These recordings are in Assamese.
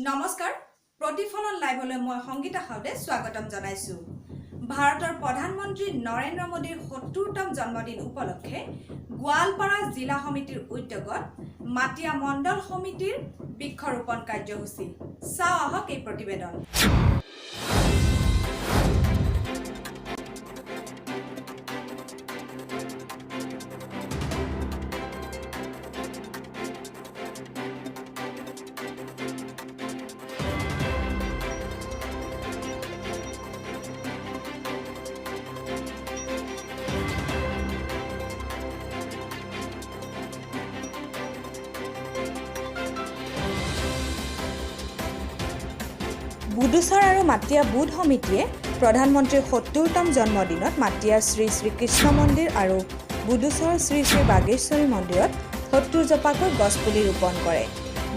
নমস্কাৰ প্ৰতিফলন লাইভলৈ মই সংগীতা খাউদে স্বাগতম জনাইছো। ভাৰতৰ প্ৰধানমন্ত্ৰী নৰেন্দ্ৰ মোদীৰ ৭০তম জন্মদিন উপলক্ষে গোৱালপাৰা জিলা সমিতিৰ উদ্যোগত মাটিয়া মণ্ডল সমিতিৰ বৃক্ষৰোপণ কাৰ্যসূচী। চাও আহক এই প্ৰতিবেদন। বুদুচৰ আৰু মাটিয়া বুধ সমিতিয়ে প্ৰধানমন্ত্ৰীৰ ৭০তম জন্মদিনত মাটিয়াৰ শ্ৰী শ্ৰী কৃষ্ণ মন্দিৰ আৰু বুদুচৰ শ্ৰী শ্ৰী বাগেশ্বৰী মন্দিৰত ৭০ জোপাকৈ গছপুলি ৰোপণ কৰে।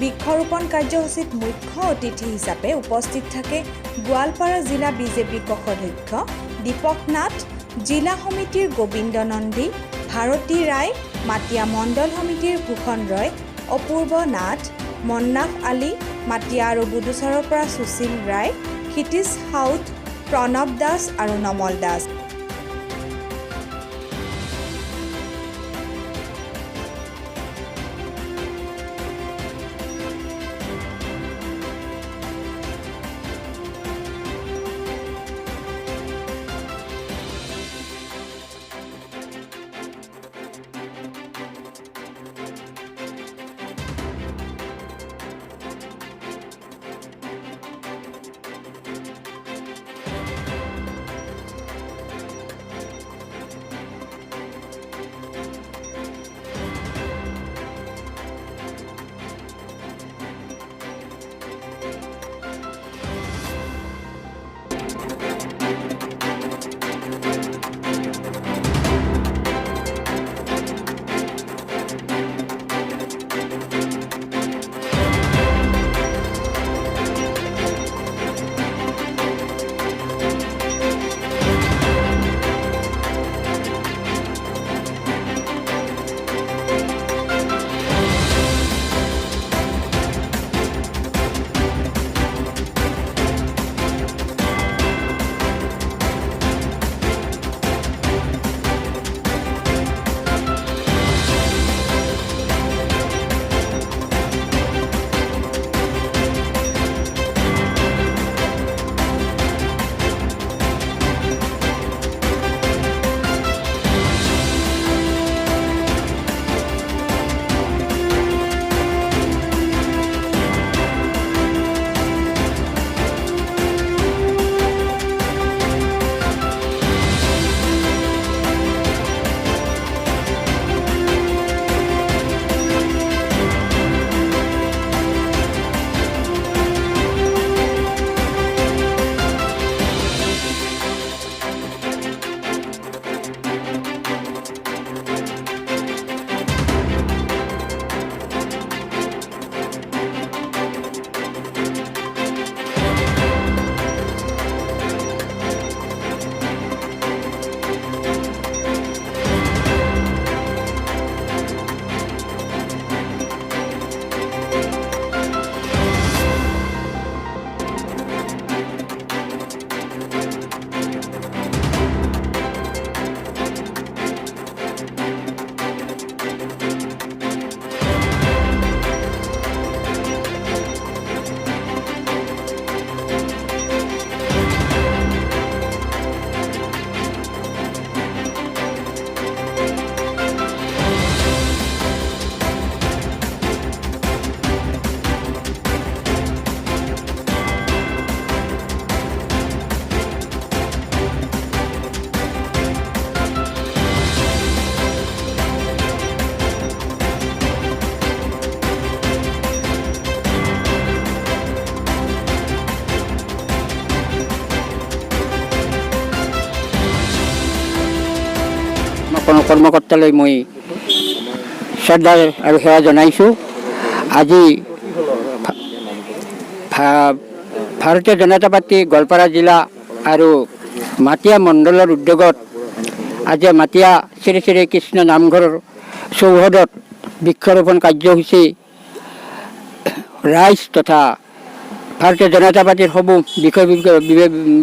বৃক্ষৰোপণ কাৰ্যসূচীত মুখ্য অতিথি হিচাপে উপস্থিত থাকে গোৱালপাৰা জিলা বিজেপি কোষাধ্যক্ষ দীপক নাথ, জিলা সমিতিৰ গোবিন্দ নন্দী, ভাৰতী ৰায়, মাটিয়া মণ্ডল সমিতিৰ ভূষণ ৰয়, অপূৰ্ব নাথ, মন্নাফ আলী, মাটিয়া আৰু বুদুচৰৰ পৰা সুশীল ৰায়, ক্ষিতিশ সাউদ, প্ৰণৱ দাস আৰু নমল দাস। কৰ্মকৰ্তালৈ মই শ্ৰদ্ধা আৰু সেৱা জনাইছোঁ। আজি ভাৰতীয় জনতা পাৰ্টি গোৱালপাৰা জিলা আৰু মাটিয়া মণ্ডলৰ উদ্যোগত আজি মাটিয়া শ্ৰী শ্ৰী কৃষ্ণ নামঘৰৰ চৌহদত বৃক্ষৰোপণ কাৰ্যসূচী ৰাইজ তথা ভাৰতীয় জনতা পাৰ্টীৰ সমূহ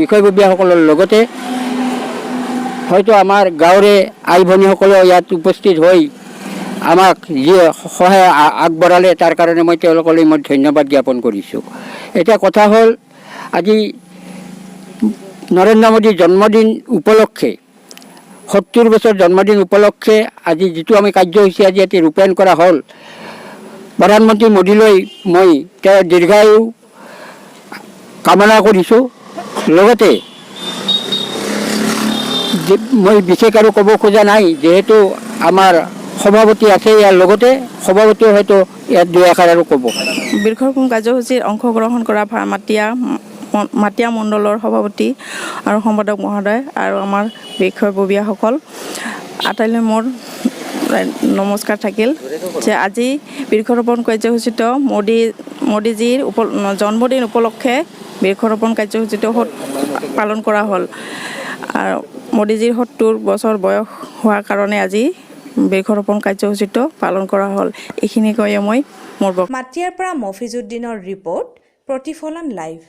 বিষয়ববীয়াসকলৰ লগতে হয়তো আমাৰ গাঁৱৰে আই ভনীসকলেও ইয়াত উপস্থিত হৈ আমাক যি সহায় আগবঢ়ালে তাৰ কাৰণে মই তেওঁলোকলৈ মই ধন্যবাদ জ্ঞাপন কৰিছোঁ। এতিয়া কথা হ'ল আজি নৰেন্দ্ৰ মোদীৰ জন্মদিন উপলক্ষে ৭০ বছৰ জন্মদিন উপলক্ষে আজি যিটো আমি কাৰ্যসূচী আজি ইয়াতে ৰূপায়ণ কৰা হ'ল, প্ৰধানমন্ত্ৰী মোদীলৈ মই তেওঁৰ দীৰ্ঘায়ু কামনা কৰিছোঁ। লগতে মই বিশেষ আৰু ক'ব খোজা নাই, যিহেতু আমাৰ সভাপতি আছে ইয়াৰ লগতে সভাপতিও হয়তো ইয়াত দুই এষাৰ আৰু ক'ব। বৃক্ষৰোপণ কাৰ্যসূচীত অংশগ্ৰহণ কৰা মাটিয়া মণ্ডলৰ সভাপতি আৰু সম্পাদক মহোদয় আৰু আমাৰ বিষয়ববীয়াসকল আটাইলৈ মোৰ নমস্কাৰ থাকিল যে আজি বৃক্ষৰোপণ কাৰ্যসূচীত মোদীজীৰ জন্মদিন উপলক্ষে বৃক্ষৰোপণ কাৰ্যসূচীটো পালন কৰা হ'ল। আৰু মোদীজীৰ ৭০ বছৰ বয়স হোৱাৰ কাৰণে আজি বৃক্ষৰোপণ কাৰ্যসূচীটো পালন কৰা হ'ল। এইখিনি কৈয়ে মই মোৰ মাটিয়াৰ পৰা মফিজুদ্দিনৰ ৰিপৰ্ট, প্ৰতিফলন লাইভ।